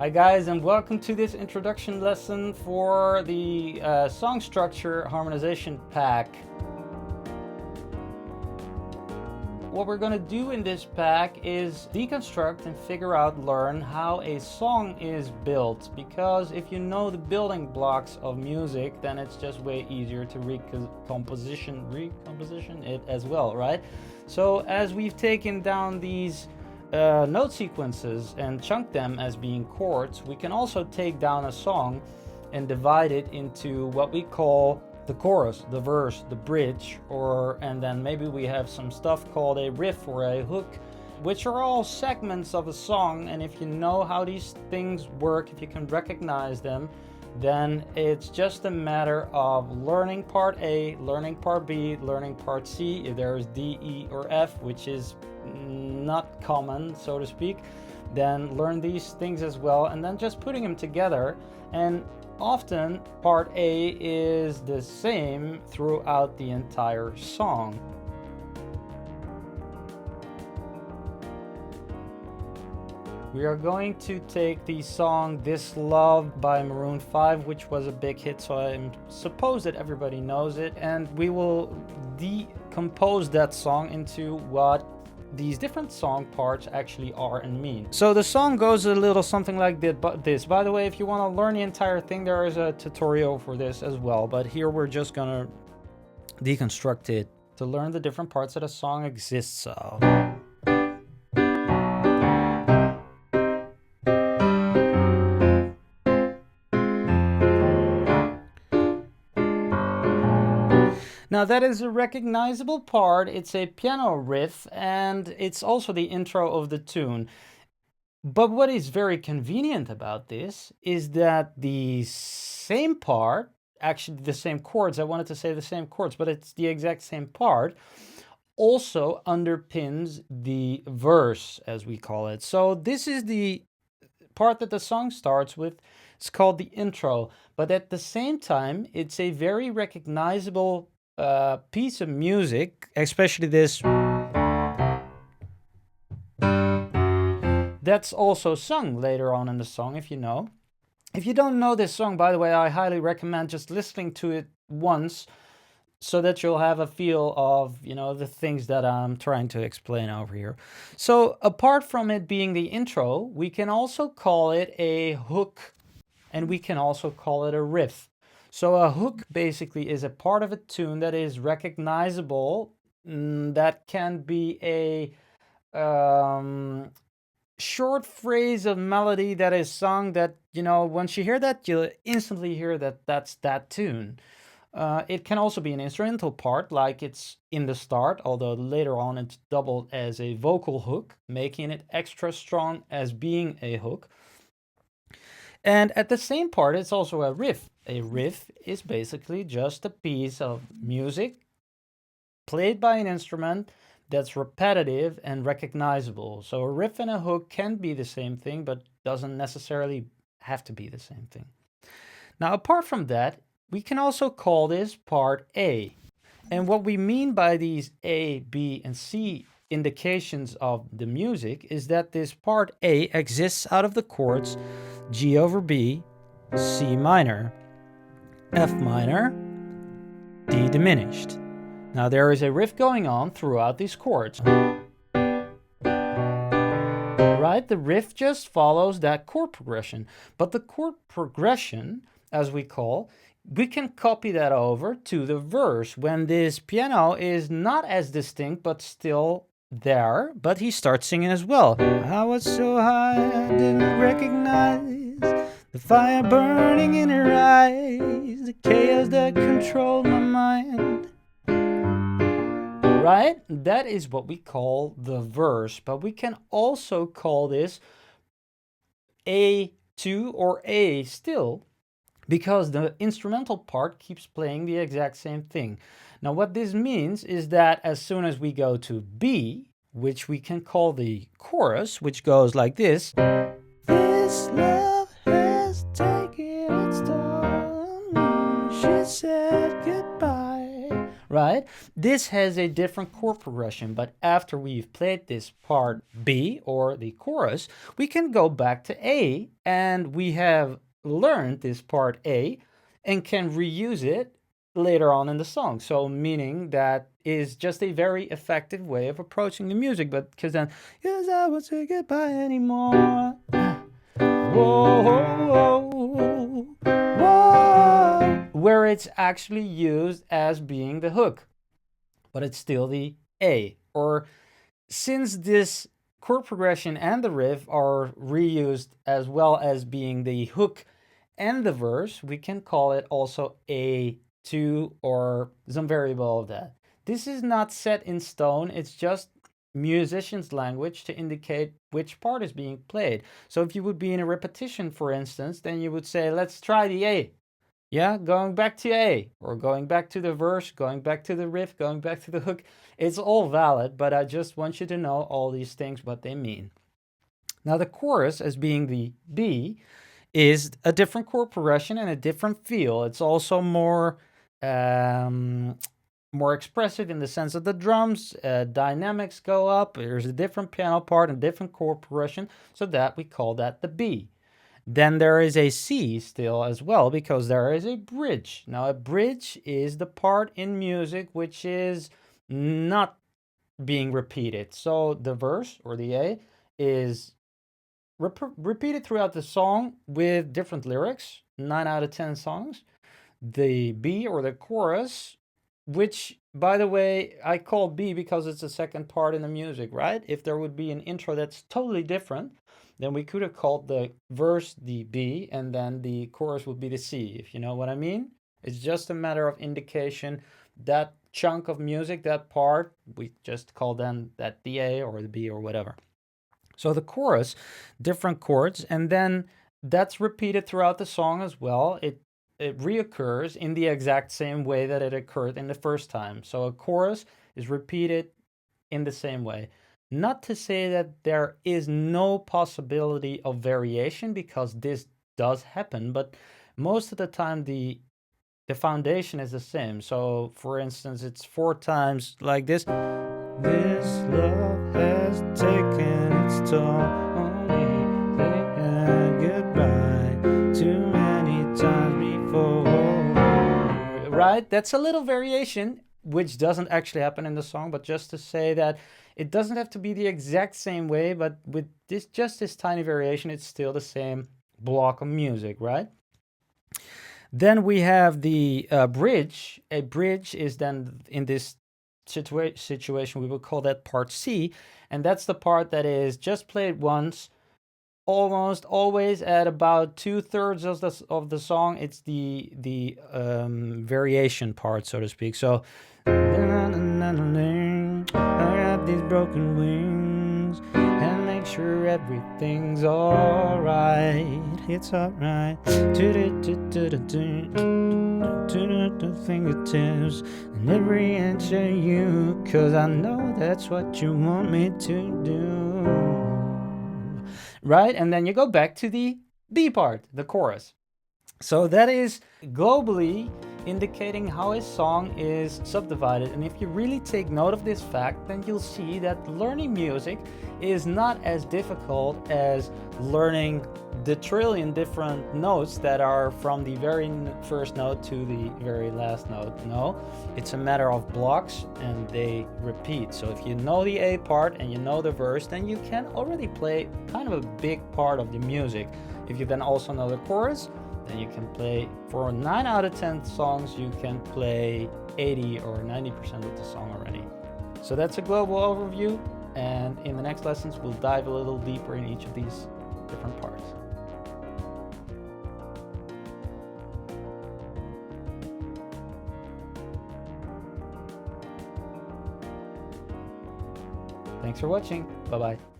Hi guys, and welcome to this introduction lesson for the song structure harmonization pack. What we're going to do in this pack is deconstruct and learn how a song is built, because if you know the building blocks of music, then it's just way easier to recomposition it as well, right? So as we've taken down these note sequences and chunk them as being chords, we can also take down a song and divide it into what we call the chorus, the verse, the bridge, and then maybe we have some stuff called a riff or a hook, which are all segments of a song. And if you know how these things work, if you can recognize them, then it's just a matter of learning part A, learning part B, learning part C. If there's D, E, or F, which is not common, so to speak, then learn these things as well, and then just putting them together. And often part A is the same throughout the entire song. We are going to take the song This Love by Maroon 5, which was a big hit, so I suppose that everybody knows it, and we will decompose that song into what these different song parts actually are and mean. So the song goes a little something like this. By the way, if you want to learn the entire thing, there is a tutorial for this as well, but here we're just gonna deconstruct it to learn the different parts that a song exists of. Now that is a recognizable part. It's a piano riff, and it's also the intro of the tune. But what is very convenient about this is that the same part, actually the same chords, I wanted to say the same chords, but it's the exact same part, also underpins the verse, as we call it. So this is the part that the song starts with. It's called the intro, but at the same time, it's a very recognizable piece of music, especially this, that's also sung later on in the song, if you know. If you don't know this song, by the way, I highly recommend just listening to it once so that you'll have a feel of, the things that I'm trying to explain over here. So apart from it being the intro, we can also call it a hook, and we can also call it a riff. So a hook basically is a part of a tune that is recognizable, that can be a short phrase of melody that is sung that, once you hear that, you'll instantly hear that that's that tune. It can also be an instrumental part, like it's in the start, although later on it's doubled as a vocal hook, making it extra strong as being a hook. And at the same part, it's also a riff. A riff is basically just a piece of music played by an instrument that's repetitive and recognizable. So a riff and a hook can be the same thing, but doesn't necessarily have to be the same thing. Now, apart from that, we can also call this part A. And what we mean by these A, B, and C indications of the music is that this part A exists out of the chords G over B, C minor, F minor, D diminished. Now there is a riff going on throughout these chords. Right? The riff just follows that chord progression. But the chord progression, as we can copy that over to the verse when this piano is not as distinct but still there, but he starts singing as well. I was so high I didn't recognize the fire burning in her eyes, the chaos that controlled my mind. Right? That is what we call the verse, but we can also call this A2 or A still, because the instrumental part keeps playing the exact same thing. Now what this means is that as soon as we go to B, which we can call the chorus, which goes like this. This love has taken its toll, she said goodbye. right? This has a different chord progression, but after we've played this part B, or the chorus, we can go back to A, and we have learned this part A and can reuse it later on in the song. So meaning that is just a very effective way of approaching the music, but because then, yes, I won't say goodbye anymore. Whoa, whoa, whoa, where it's actually used as being the hook, but it's still the A. Or since this chord progression and the riff are reused as well as being the hook and the verse, we can call it also A2 or some variable of that. This is not set in stone, it's just musician's language to indicate which part is being played. So if you would be in a repetition, for instance, then you would say, let's try the A. Yeah, going back to A, or going back to the verse, going back to the riff, going back to the hook. It's all valid, but I just want you to know all these things, what they mean. Now the chorus, as being the B, is a different chord progression and a different feel. It's also more expressive in the sense of the drums, dynamics go up, there's a different piano part and different chord progression, so that we call that the B. Then there is a C still as well, because there is a bridge. Now a bridge is the part in music which is not being repeated. So the verse, or the A, is repeated throughout the song with different lyrics, 9 out of 10 songs. The B, or the chorus, which, by the way, I call B because it's the second part in the music, right? If there would be an intro that's totally different, then we could have called the verse the B, and then the chorus would be the C, if you know what I mean. It's just a matter of indication. That chunk of music, that part, we just call then that the A or the B or whatever. So the chorus, different chords, and then that's repeated throughout the song as well. It reoccurs in the exact same way that it occurred in the first time. So a chorus is repeated in the same way. Not to say that there is no possibility of variation, because this does happen, but most of the time the foundation is the same. So for instance, it's 4 times like this. This love has taken its toll on me, saying goodbye too many times before. Right? That's a little variation, which doesn't actually happen in the song, but just to say that it doesn't have to be the exact same way, but with this tiny variation, it's still the same block of music, right? Then we have the bridge. A bridge is then, in this situation, we will call that part C, and that's the part that is just played once, almost always at about 2/3 of the song. It's the variation part, so to speak. So I got these broken wings and make sure everything's alright. It's alright. Fingertips and every inch of you, 'cause I know that's what you want me to do. Right? And then you go back to the B part, the chorus. So that is globally indicating how a song is subdivided. And if you really take note of this fact, then you'll see that learning music is not as difficult as learning the trillion different notes that are from the very first note to the very last note. No, it's a matter of blocks, and they repeat. So if you know the A part and you know the verse, then you can already play kind of a big part of the music. If you then also know the chorus, then you can play, for 9 out of 10 songs, you can play 80 or 90% of the song already. So that's a global overview, and in the next lessons, we'll dive a little deeper in each of these different parts. Thanks for watching. Bye-bye.